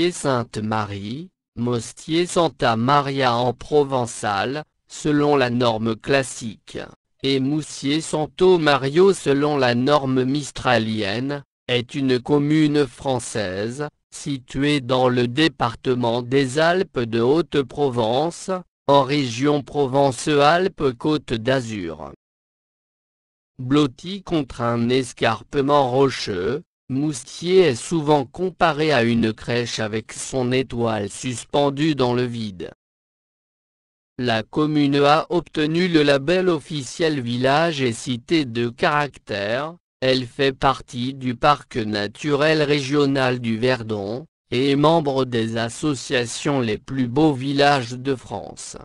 Moustier-Sainte-Marie, Mostier-Santa Maria en provençal, selon la norme classique, et Moustier-Santo Mario selon la norme mistralienne, est une commune française, située dans le département des Alpes de Haute-Provence, en région Provence-Alpes-Côte d'Azur. Blotti contre un escarpement rocheux, Moustier est souvent comparé à une crèche avec son étoile suspendue dans le vide. La commune a obtenu le label officiel village et cité de caractère. Elle fait partie du parc naturel régional du Verdon, et est membre des associations Les Plus Beaux Villages de France.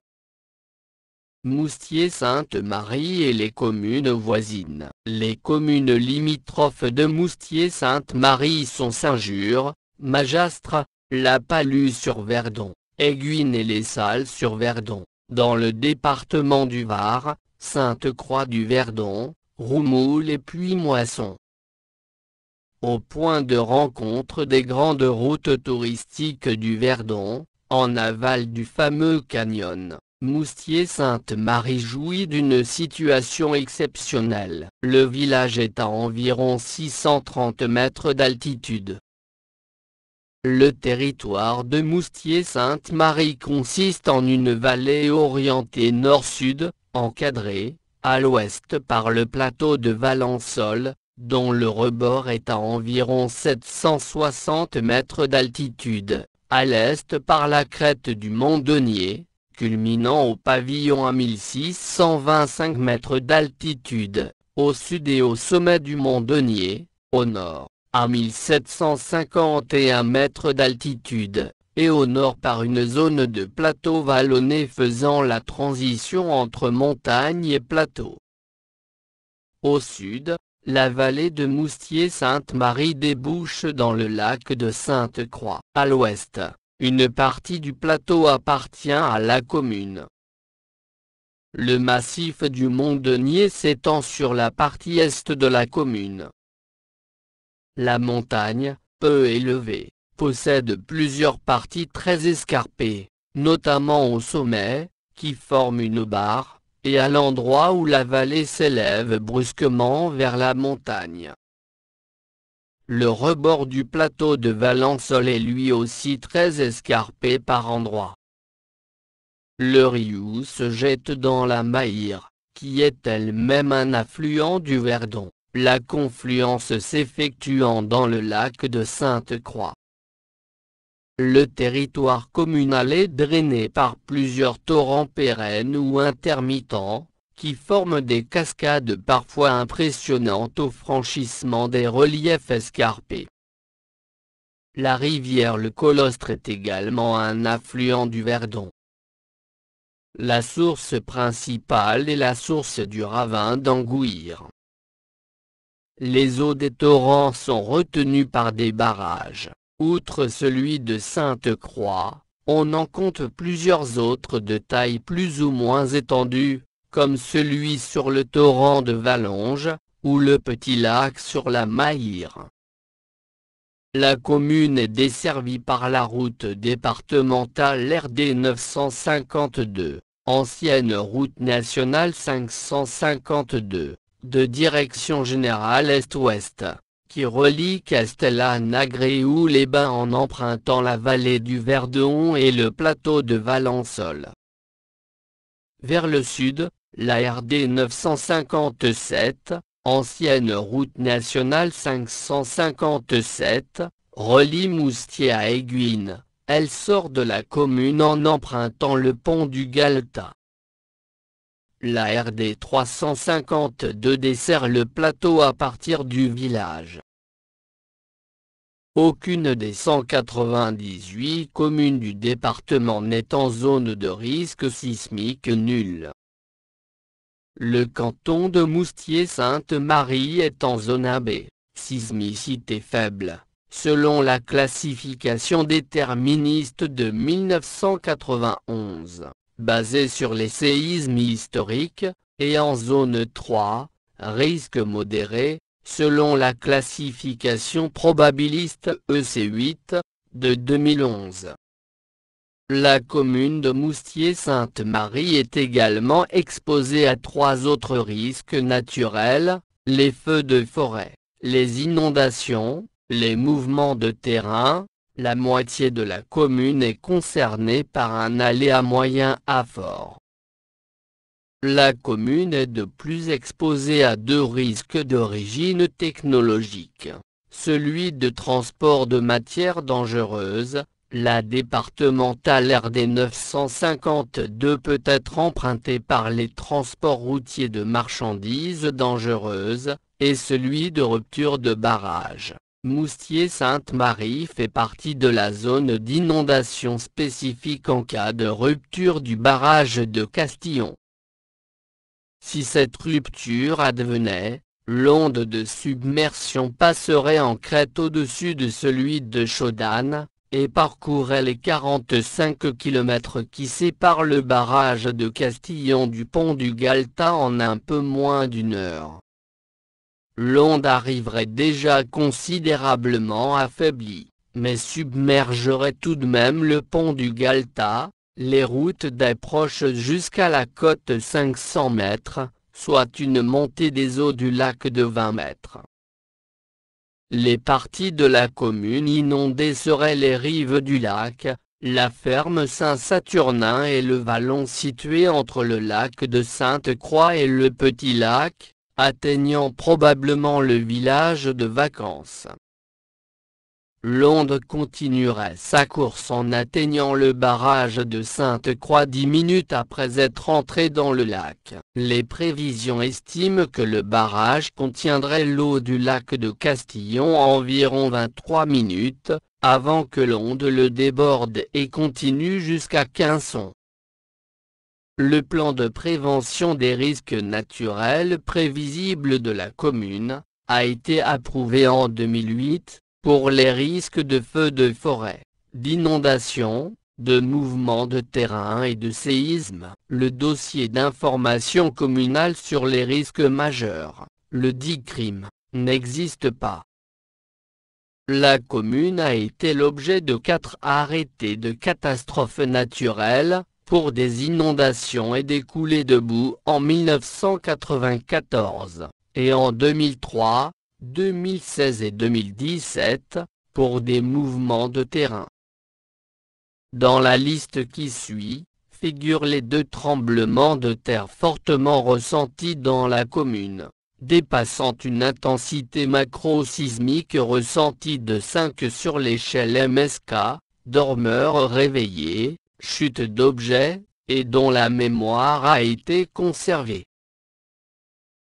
Moustier-Sainte-Marie et les communes voisines. Les communes limitrophes de Moustier-Sainte-Marie sont Saint-Jure, Magastres, La Palue-sur-Verdon, Aiguines et Les Salles-sur-Verdon. Dans le département du Var, Sainte-Croix-du-Verdon, Roumoul et Puy-Moisson. Au point de rencontre des grandes routes touristiques du Verdon, en aval du fameux canyon, Moustier-Sainte-Marie jouit d'une situation exceptionnelle. Le village est à environ 630 mètres d'altitude. Le territoire de Moustier-Sainte-Marie consiste en une vallée orientée nord-sud, encadrée, à l'ouest par le plateau de Valençol, dont le rebord est à environ 760 mètres d'altitude, à l'est par la crête du mont Denier, culminant au pavillon à 1625 mètres d'altitude, au sud et au sommet du mont Denier, au nord, à 1751 mètres d'altitude, et au nord par une zone de plateau vallonné faisant la transition entre montagne et plateau. Au sud, la vallée de Moustier-Sainte-Marie débouche dans le lac de Sainte-Croix. À l'ouest, une partie du plateau appartient à la commune. Le massif du mont Denier s'étend sur la partie est de la commune. La montagne, peu élevée, possède plusieurs parties très escarpées, notamment au sommet, qui forment une barre, et à l'endroit où la vallée s'élève brusquement vers la montagne. Le rebord du plateau de Valençol est lui aussi très escarpé par endroits. Le Rioux se jette dans la Maïre, qui est elle-même un affluent du Verdon, la confluence s'effectuant dans le lac de Sainte-Croix. Le territoire communal est drainé par plusieurs torrents pérennes ou intermittents, qui forment des cascades parfois impressionnantes au franchissement des reliefs escarpés. La rivière le Colostre est également un affluent du Verdon. La source principale est la source du ravin d'Angouire. Les eaux des torrents sont retenues par des barrages. Outre celui de Sainte-Croix, on en compte plusieurs autres de taille plus ou moins étendue, comme celui sur le torrent de Valonges, ou le petit lac sur la Maïre. La commune est desservie par la route départementale RD 952, ancienne route nationale 552, de direction générale est-ouest, qui relie Castellane-Agréoux-les-Bains en empruntant la vallée du Verdon et le plateau de Valençol. Vers le sud, la RD 957, ancienne route nationale 557, relie Moustier à Aiguines. Elle sort de la commune en empruntant le pont du Galetas. La RD 352 dessert le plateau à partir du village. Aucune des 198 communes du département n'est en zone de risque sismique nul. Le canton de Moustier-Sainte-Marie est en zone AB, sismicité faible, selon la classification déterministe de 1991. Basé sur les séismes historiques, et en zone 3, risque modéré, selon la classification probabiliste EC8, de 2011. La commune de Moustier-Sainte-Marie est également exposée à 3 autres risques naturels, les feux de forêt, les inondations, les mouvements de terrain. La moitié de la commune est concernée par un aléa moyen à fort. La commune est de plus exposée à 2 risques d'origine technologique. Celui de transport de matières dangereuses. La départementale RD 952 peut être empruntée par les transports routiers de marchandises dangereuses, et celui de rupture de barrage. Moustier-Sainte-Marie fait partie de la zone d'inondation spécifique en cas de rupture du barrage de Castillon. Si cette rupture advenait, l'onde de submersion passerait en crête au-dessus de celui de Chaudanne, et parcourrait les 45 km qui séparent le barrage de Castillon du pont du Galta en un peu moins d'1 heure. L'onde arriverait déjà considérablement affaiblie, mais submergerait tout de même le pont du Galta, les routes d'approche jusqu'à la côte 500 mètres, soit une montée des eaux du lac de 20 mètres. Les parties de la commune inondées seraient les rives du lac, la ferme Saint-Saturnin et le vallon situé entre le lac de Sainte-Croix et le Petit Lac, atteignant probablement le village de vacances. L'onde continuerait sa course en atteignant le barrage de Sainte-Croix 10 minutes après être entré dans le lac. Les prévisions estiment que le barrage contiendrait l'eau du lac de Castillon environ 23 minutes, avant que l'onde le déborde et continue jusqu'à Quinçon. Le plan de prévention des risques naturels prévisibles de la commune a été approuvé en 2008, pour les risques de feux de forêt, d'inondation, de mouvements de terrain et de séisme. Le dossier d'information communale sur les risques majeurs, le DICRIM, n'existe pas. La commune a été l'objet de 4 arrêtés de catastrophes naturelles, pour des inondations et des coulées de boue en 1994, et en 2003, 2016 et 2017, pour des mouvements de terrain. Dans la liste qui suit, figurent les 2 tremblements de terre fortement ressentis dans la commune, dépassant une intensité macro-sismique ressentie de 5 sur l'échelle MSK, dormeurs réveillés, chute d'objets, et dont la mémoire a été conservée.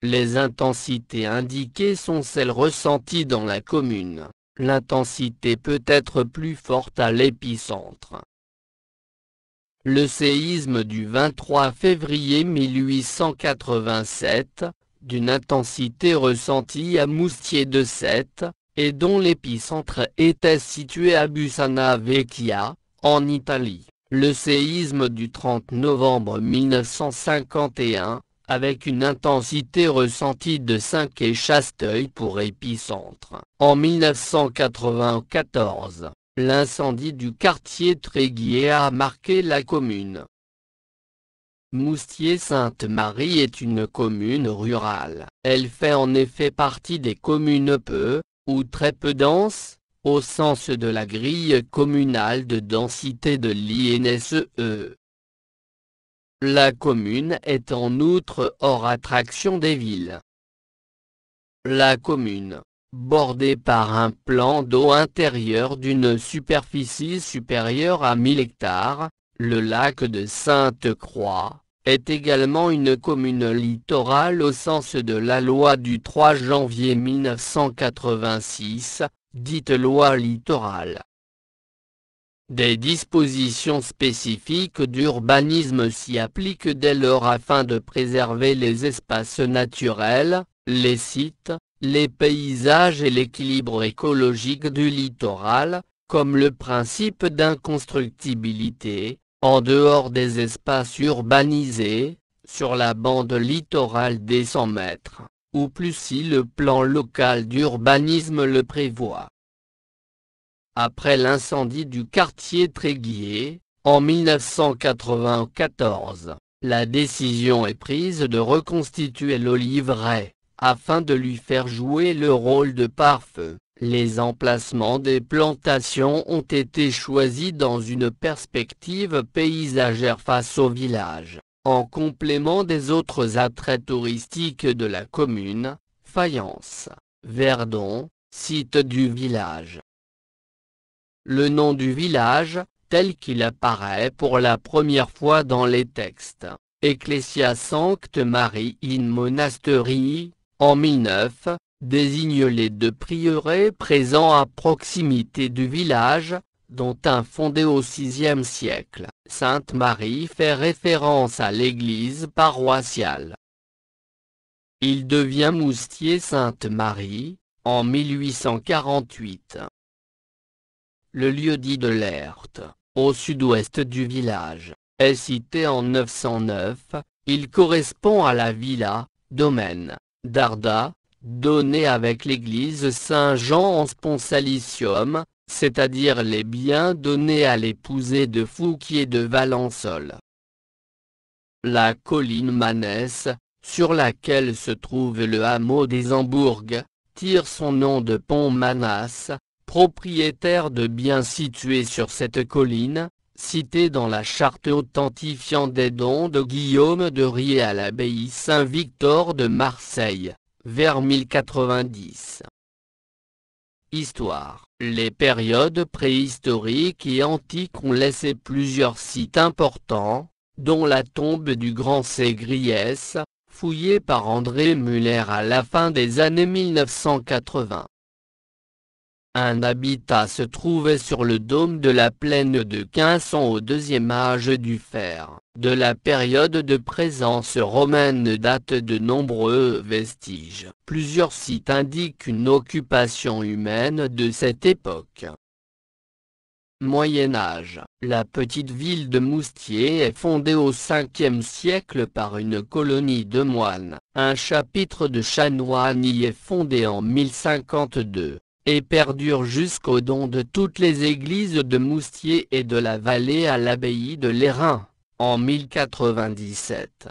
Les intensités indiquées sont celles ressenties dans la commune. L'intensité peut être plus forte à l'épicentre. Le séisme du 23 février 1887, d'une intensité ressentie à Moustier de 7, et dont l'épicentre était situé à Bussana Vecchia, en Italie. Le séisme du 30 novembre 1951, avec une intensité ressentie de 5 et Chasteuil pour épicentre. En 1994, l'incendie du quartier Tréguier a marqué la commune. Moustier-Sainte-Marie est une commune rurale. Elle fait en effet partie des communes peu, ou très peu denses, au sens de la grille communale de densité de l'INSEE. La commune est en outre hors attraction des villes. La commune, bordée par un plan d'eau intérieur d'une superficie supérieure à 1000 hectares, le lac de Sainte-Croix, est également une commune littorale au sens de la loi du 3 janvier 1986, dite loi littorale. Des dispositions spécifiques d'urbanisme s'y appliquent dès lors afin de préserver les espaces naturels, les sites, les paysages et l'équilibre écologique du littoral, comme le principe d'inconstructibilité, en dehors des espaces urbanisés, sur la bande littorale des 100 mètres, ou plus si le plan local d'urbanisme le prévoit. Après l'incendie du quartier Tréguier, en 1994, la décision est prise de reconstituer l'oliveraie, afin de lui faire jouer le rôle de pare-feu. Les emplacements des plantations ont été choisis dans une perspective paysagère face au village, en complément des autres attraits touristiques de la commune, Fayence, Verdon, site du village. Le nom du village, tel qu'il apparaît pour la première fois dans les textes, Ecclesia Sancte Marie in Monastery, en 1009, désigne les deux prieurés présents à proximité du village, dont un fondé au VIe siècle. Sainte Marie fait référence à l'église paroissiale. Il devient Moustier Sainte Marie, en 1848. Le lieu-dit de l'Erthe, au sud-ouest du village, est cité en 909, il correspond à la villa, domaine, d'Arda, donnée avec l'église Saint-Jean en sponsalitium, c'est-à-dire les biens donnés à l'épousé de Fouquier de Valençol. La colline Manès, sur laquelle se trouve le hameau des Hambourgues, tire son nom de Pont Manas, propriétaire de biens situés sur cette colline, cité dans la charte authentifiant des dons de Guillaume de Riez à l'abbaye Saint-Victor de Marseille, vers 1090. Histoire. Les périodes préhistoriques et antiques ont laissé plusieurs sites importants, dont la tombe du Grand Ségriès, fouillée par André Muller à la fin des années 1980. Un habitat se trouvait sur le dôme de la plaine de Quinçon au deuxième âge du fer. De la période de présence romaine datent de nombreux vestiges. Plusieurs sites indiquent une occupation humaine de cette époque. Moyen Âge. La petite ville de Moustier est fondée au Ve siècle par une colonie de moines. Un chapitre de chanoines y est fondé en 1052. Et perdure jusqu'au don de toutes les églises de Moustier et de la vallée à l'abbaye de Lérins, en 1097.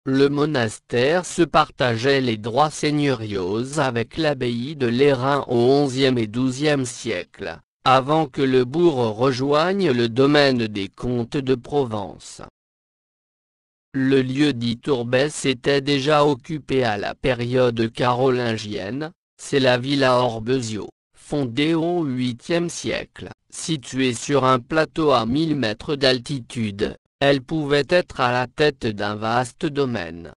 Le monastère se partageait les droits seigneuriaux avec l'abbaye de Lérins au XIe et XIIe siècle, avant que le bourg rejoigne le domaine des comtes de Provence. Le lieu-dit Tourbès était déjà occupé à la période carolingienne. C'est la villa Orbezio, fondée au VIIIe siècle. Située sur un plateau à 1000 mètres d'altitude, elle pouvait être à la tête d'un vaste domaine.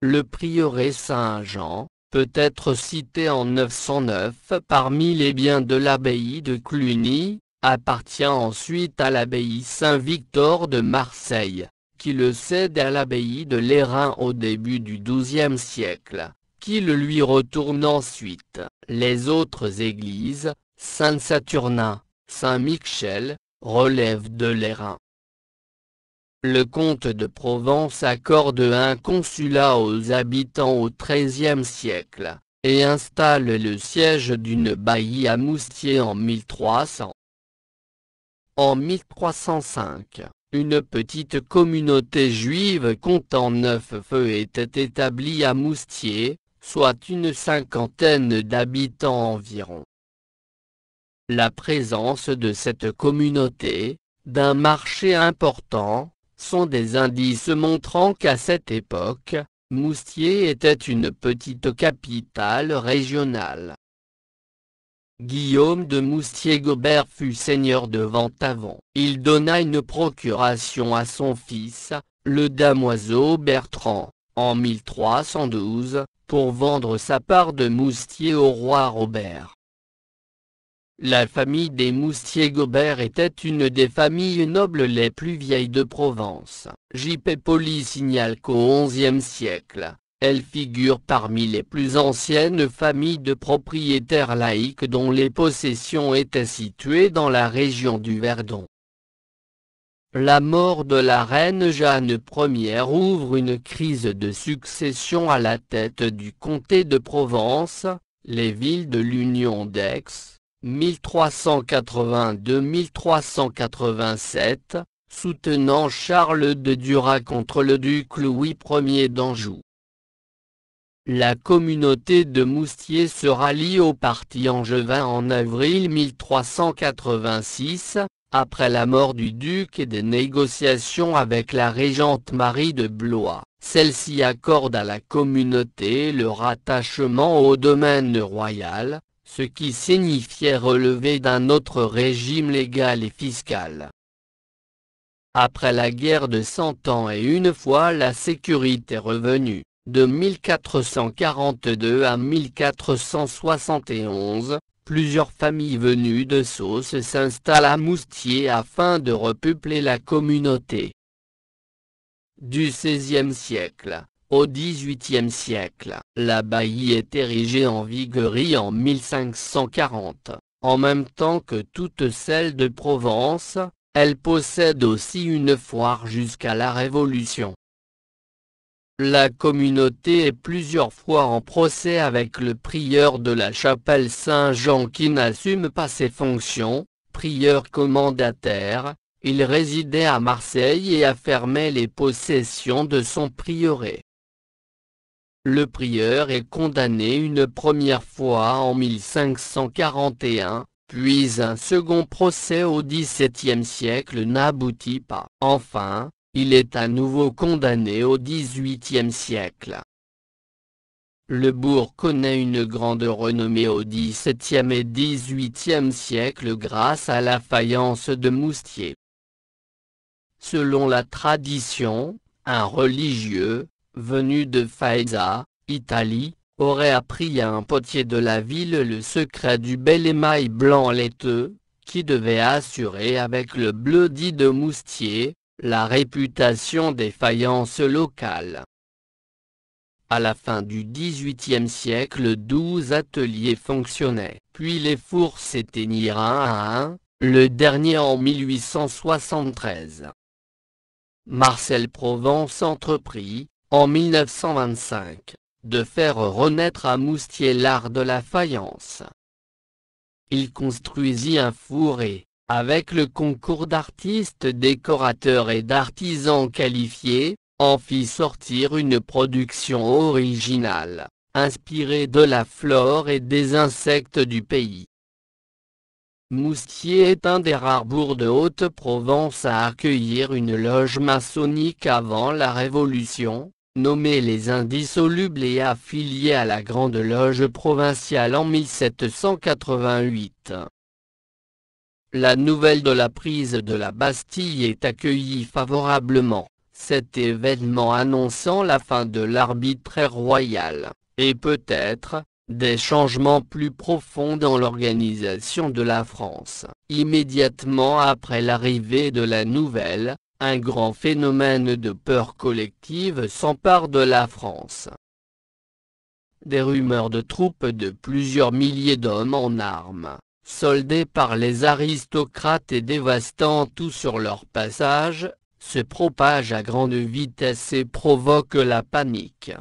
Le prieuré Saint-Jean, peut être cité en 909 parmi les biens de l'abbaye de Cluny, appartient ensuite à l'abbaye Saint-Victor de Marseille, qui le cède à l'abbaye de Lérins au début du XIIe siècle. Qui le lui retourne ensuite. Les autres églises, Saint-Saturnin, Saint-Michel, relèvent de Lérins. Le comte de Provence accorde un consulat aux habitants au XIIIe siècle, et installe le siège d'une baillie à Moustier en 1300. En 1305, une petite communauté juive comptant 9 feux était établie à Moustier, soit une cinquantaine d'habitants environ. La présence de cette communauté, d'un marché important, sont des indices montrant qu'à cette époque, Moustier était une petite capitale régionale. Guillaume de Moustier-Gobert fut seigneur de Ventavon. Il donna une procuration à son fils, le damoiseau Bertrand, en 1312, pour vendre sa part de Moustier au roi Robert. La famille des Moustier-Gobert était une des familles nobles les plus vieilles de Provence. J.P. Poli signale qu'au XIe siècle, elle figure parmi les plus anciennes familles de propriétaires laïcs dont les possessions étaient situées dans la région du Verdon. La mort de la reine Jeanne Ière ouvre une crise de succession à la tête du comté de Provence. Les villes de l'Union d'Aix, 1382-1387, soutenant Charles de Duras contre le duc Louis Ier d'Anjou. La communauté de Moustiers se rallie au parti angevin en avril 1386, après la mort du duc et des négociations avec la régente Marie de Blois. Celle-ci accorde à la communauté le rattachement au domaine royal, ce qui signifiait relever d'un autre régime légal et fiscal. Après la guerre de Cent Ans et une fois la sécurité revenue, de 1442 à 1471, plusieurs familles venues de Sauce s'installent à Moustiers afin de repeupler la communauté. Du XVIe siècle au XVIIIe siècle, l'abbaye est érigée en viguerie en 1540. En même temps que toutes celles de Provence, elle possède aussi une foire jusqu'à la Révolution. La communauté est plusieurs fois en procès avec le prieur de la chapelle Saint-Jean qui n'assume pas ses fonctions. Prieur commendataire, il résidait à Marseille et affirmait les possessions de son prieuré. Le prieur est condamné une première fois en 1541, puis un second procès au XVIIe siècle n'aboutit pas. Enfin, il est à nouveau condamné au XVIIIe siècle. Le bourg connaît une grande renommée au XVIIe et XVIIIe siècle grâce à la faïence de Moustiers. Selon la tradition, un religieux, venu de Faenza, Italie, aurait appris à un potier de la ville le secret du bel émail blanc laiteux, qui devait assurer avec le bleu dit de Moustiers, la réputation des faïences locales. À la fin du XVIIIe siècle 12 ateliers fonctionnaient, puis les fours s'éteignirent un à un, le dernier en 1873. Marcel Provence entreprit, en 1925, de faire renaître à Moustiers l'art de la faïence. Il construisit un four et, avec le concours d'artistes décorateurs et d'artisans qualifiés, en fit sortir une production originale, inspirée de la flore et des insectes du pays. Moustiers est un des rares bourgs de Haute-Provence à accueillir une loge maçonnique avant la Révolution, nommée les Indissolubles et affiliée à la Grande Loge provinciale en 1788. La nouvelle de la prise de la Bastille est accueillie favorablement, cet événement annonçant la fin de l'arbitraire royal, et peut-être, des changements plus profonds dans l'organisation de la France. Immédiatement après l'arrivée de la nouvelle, un grand phénomène de peur collective s'empare de la France. Des rumeurs de troupes de plusieurs milliers d'hommes en armes, soldés par les aristocrates et dévastant tout sur leur passage, se propagent à grande vitesse et provoquent la panique.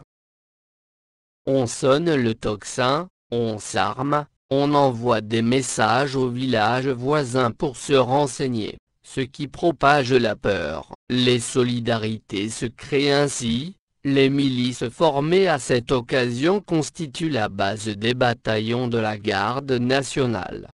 On sonne le tocsin, on s'arme, on envoie des messages aux villages voisins pour se renseigner, ce qui propage la peur. Les solidarités se créent ainsi, les milices formées à cette occasion constituent la base des bataillons de la garde nationale.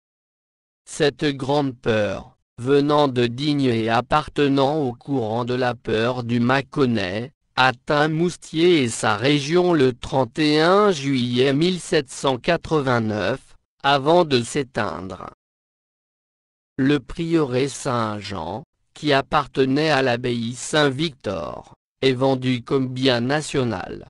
Cette grande peur, venant de Digne et appartenant au courant de la peur du Mâconnais, atteint Moustiers et sa région le 31 juillet 1789, avant de s'éteindre. Le prieuré Saint-Jean, qui appartenait à l'abbaye Saint-Victor, est vendu comme bien national.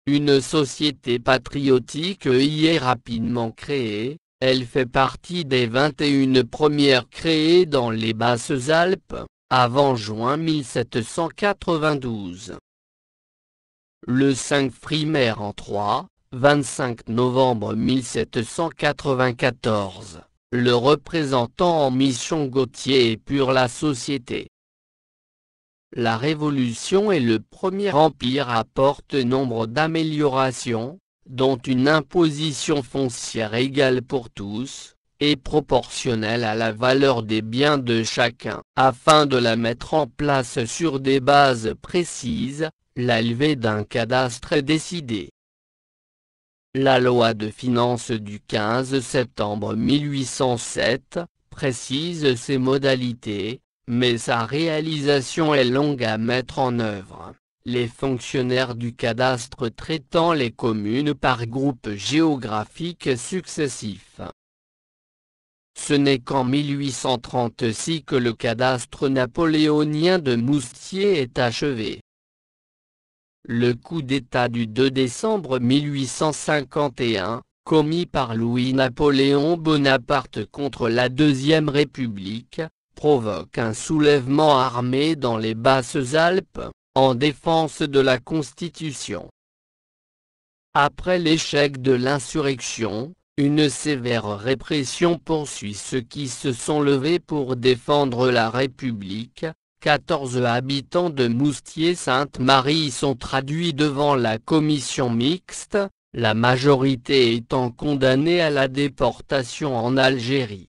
Une société patriotique y est rapidement créée, elle fait partie des 21 premières créées dans les Basses-Alpes, avant juin 1792. Le 5 Frimaire en 25 novembre 1794, le représentant en mission Gauthier épure la société. La Révolution et le Premier Empire apportent nombre d'améliorations, dont une imposition foncière égale pour tous, et proportionnelle à la valeur des biens de chacun. Afin de la mettre en place sur des bases précises, la levée d'un cadastre est décidée. La loi de finances du 15 septembre 1807 précise ses modalités, mais sa réalisation est longue à mettre en œuvre. Les fonctionnaires du cadastre traitant les communes par groupes géographiques successifs. Ce n'est qu'en 1836 que le cadastre napoléonien de Moustiers est achevé. Le coup d'État du 2 décembre 1851, commis par Louis-Napoléon Bonaparte contre la Deuxième République, provoque un soulèvement armé dans les Basses-Alpes, en défense de la Constitution. Après l'échec de l'insurrection, une sévère répression poursuit ceux qui se sont levés pour défendre la République. 14 habitants de Moustiers-Sainte-Marie sont traduits devant la commission mixte, la majorité étant condamnée à la déportation en Algérie.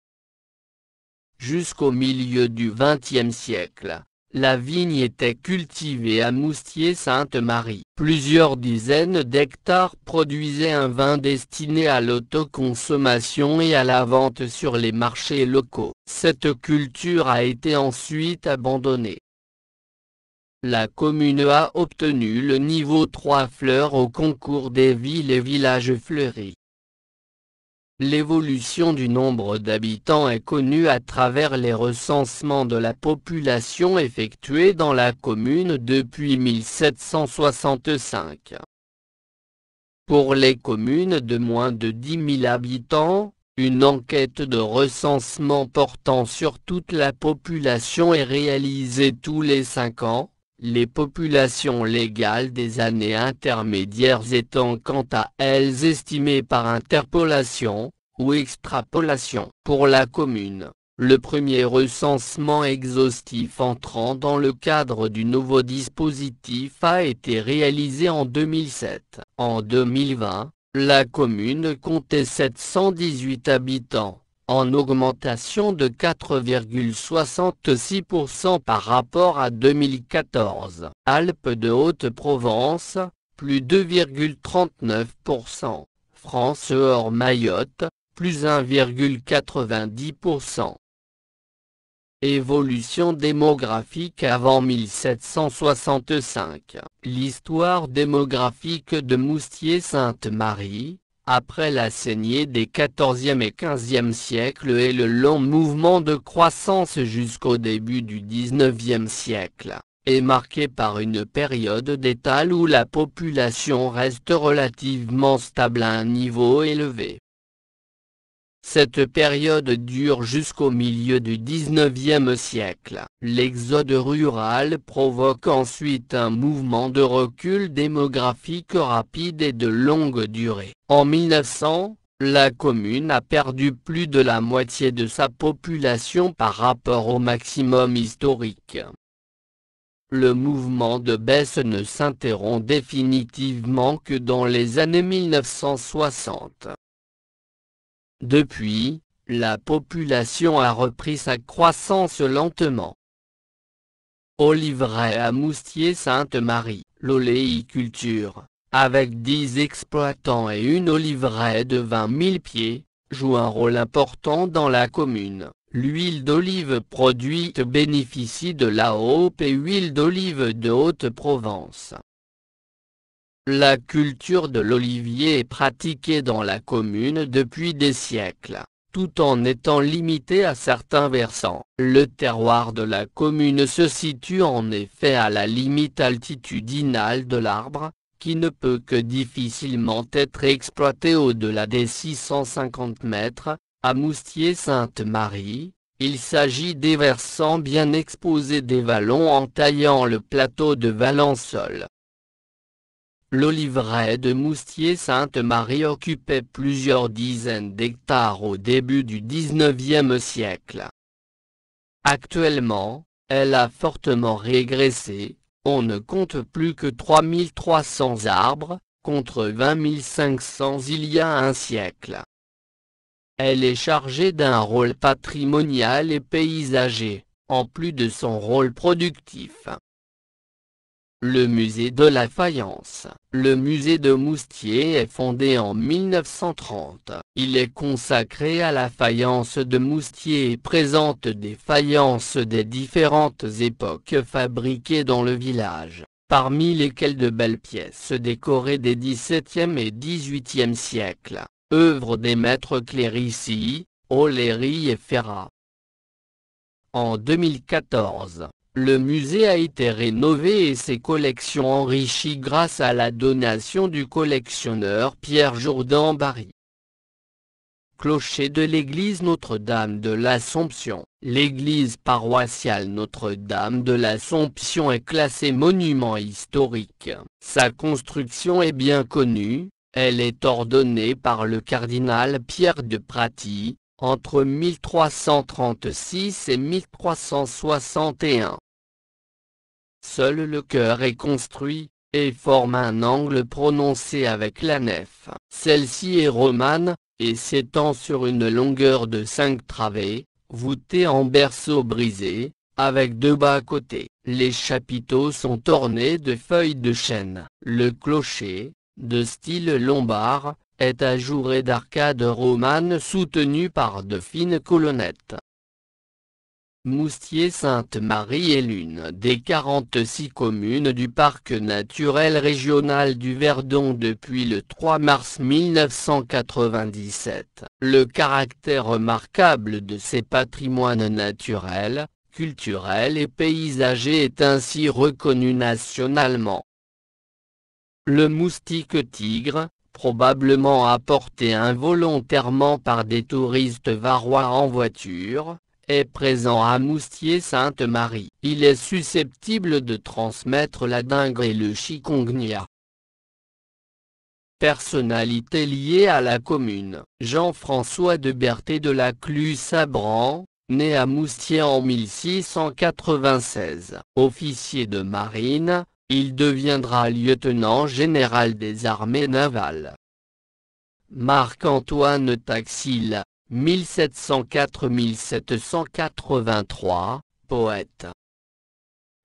Jusqu'au milieu du XXe siècle, la vigne était cultivée à Moustiers-Sainte-Marie. Plusieurs dizaines d'hectares produisaient un vin destiné à l'autoconsommation et à la vente sur les marchés locaux. Cette culture a été ensuite abandonnée. La commune a obtenu le niveau 3 fleurs au concours des villes et villages fleuris. L'évolution du nombre d'habitants est connue à travers les recensements de la population effectués dans la commune depuis 1765. Pour les communes de moins de 10 000 habitants, une enquête de recensement portant sur toute la population est réalisée tous les 5 ans, les populations légales des années intermédiaires étant quant à elles estimées par interpolation, ou extrapolation. Pour la commune, le premier recensement exhaustif entrant dans le cadre du nouveau dispositif a été réalisé en 2007. En 2020, la commune comptait 718 habitants, en augmentation de 4,66% par rapport à 2014. Alpes de Haute-Provence, plus 2,39%. France hors Mayotte, plus 1,90%. Évolution démographique avant 1765. L'histoire démographique de Moustiers-Sainte-Marie, après la saignée des XIVe et XVe siècles et le long mouvement de croissance jusqu'au début du XIXe siècle, est marquée par une période d'étale où la population reste relativement stable à un niveau élevé. Cette période dure jusqu'au milieu du XIXe siècle. L'exode rural provoque ensuite un mouvement de recul démographique rapide et de longue durée. En 1900, la commune a perdu plus de la moitié de sa population par rapport au maximum historique. Le mouvement de baisse ne s'interrompt définitivement que dans les années 1960. Depuis, la population a repris sa croissance lentement. Oliveraie à Moustiers-Sainte-Marie. L'oléiculture, avec 10 exploitants et une oliveraie de 20 000 pieds, joue un rôle important dans la commune. L'huile d'olive produite bénéficie de la Haute et huile d'olive de Haute-Provence. La culture de l'olivier est pratiquée dans la commune depuis des siècles, tout en étant limitée à certains versants. Le terroir de la commune se situe en effet à la limite altitudinale de l'arbre, qui ne peut que difficilement être exploité au-delà des 650 mètres. À Moustiers-Sainte-Marie, il s'agit des versants bien exposés des vallons entaillant le plateau de Valençol. L'oliveraie de Moustiers-Sainte-Marie occupait plusieurs dizaines d'hectares au début du XIXe siècle. Actuellement, elle a fortement régressé, on ne compte plus que 3300 arbres, contre 20 500 il y a un siècle. Elle est chargée d'un rôle patrimonial et paysager, en plus de son rôle productif. Le musée de la faïence. Le musée de Moustiers est fondé en 1930. Il est consacré à la faïence de Moustiers et présente des faïences des différentes époques fabriquées dans le village, parmi lesquelles de belles pièces décorées des XVIIe et XVIIIe siècles, œuvres des maîtres Clérici, Oléry et Ferrat. En 2014, le musée a été rénové et ses collections enrichies grâce à la donation du collectionneur Pierre Jourdan Barry. Clocher de l'église Notre-Dame de l'Assomption. L'église paroissiale Notre-Dame de l'Assomption est classée monument historique. Sa construction est bien connue, elle est ordonnée par le cardinal Pierre de Praty, entre 1336 et 1361. Seul le chœur est construit, et forme un angle prononcé avec la nef. Celle-ci est romane, et s'étend sur une longueur de 5 travées, voûtée en berceau brisé, avec 2 bas-côtés. Les chapiteaux sont ornés de feuilles de chêne. Le clocher, de style lombard, est ajouré d'arcades romanes soutenues par de fines colonnettes. Moustiers-Sainte-Marie est l'une des 46 communes du parc naturel régional du Verdon depuis le 3 mars 1997. Le caractère remarquable de ses patrimoines naturels, culturels et paysagers est ainsi reconnu nationalement. Le moustique tigre, probablement apporté involontairement par des touristes varois en voiture, est présent à Moustiers-Sainte-Marie. Il est susceptible de transmettre la dengue et le chikungunya. Personnalité liée à la commune. Jean-François de Berthet de la Clue-Sabran, né à Moustiers en 1696. Officier de marine, il deviendra lieutenant général des armées navales. Marc-Antoine Taxil, 1704-1783, poète.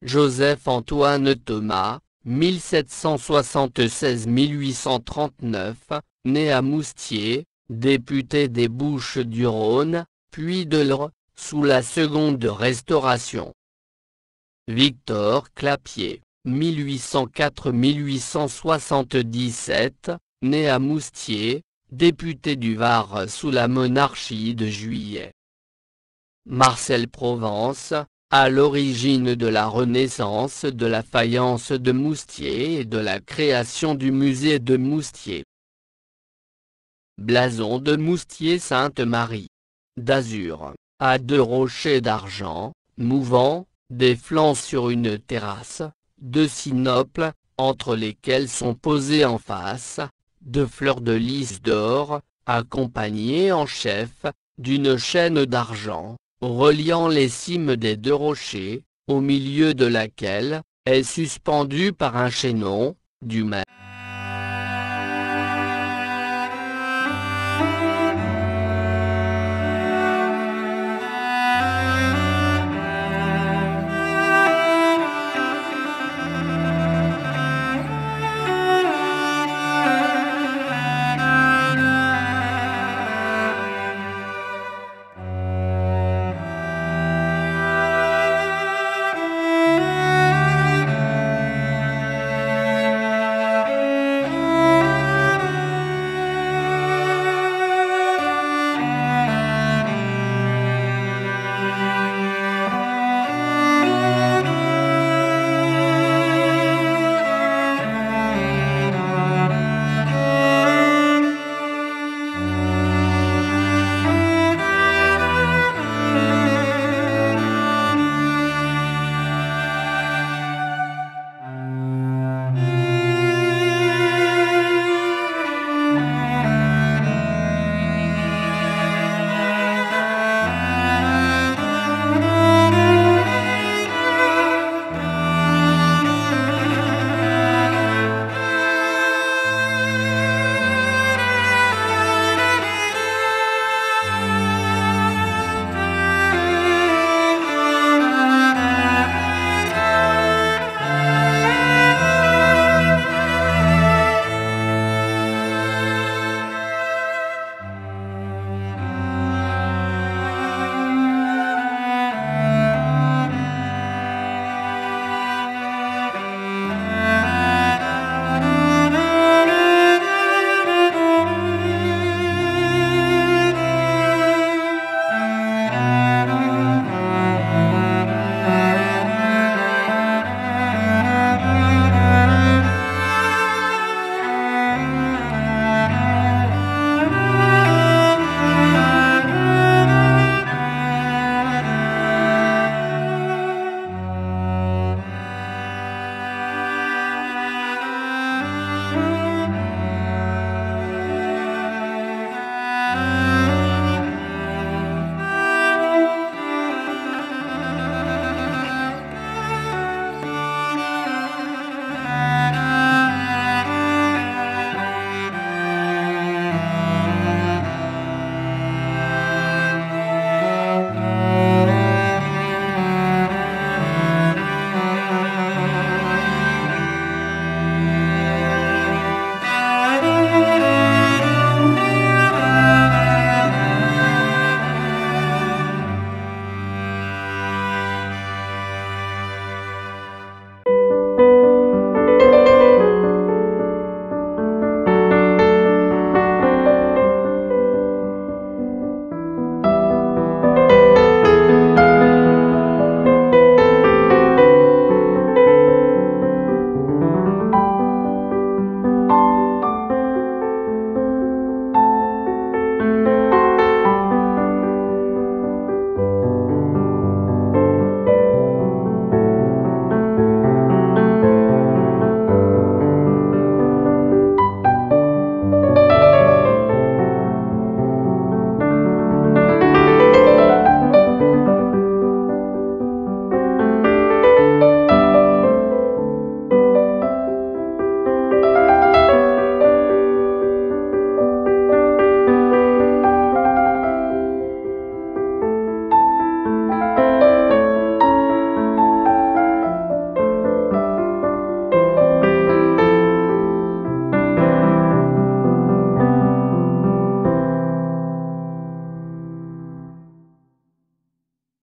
Joseph-Antoine Thomas, 1776-1839, né à Moustiers, député des Bouches-du-Rhône, puis de l'Eure, sous la Seconde Restauration. Victor Clapier, 1804-1877, né à Moustiers, député du Var sous la monarchie de Juillet. Marcel Provence, à l'origine de la renaissance de la faïence de Moustiers et de la création du musée de Moustiers. Blason de Moustiers-Sainte-Marie. D'azur, à 2 rochers d'argent, mouvants, des flancs sur une terrasse, 2 sinoples, entre lesquels sont posées en face, 2 fleurs de lys d'or, accompagnées en chef, d'une chaîne d'argent, reliant les cimes des 2 rochers, au milieu de laquelle, est suspendu par un chaînon, du même.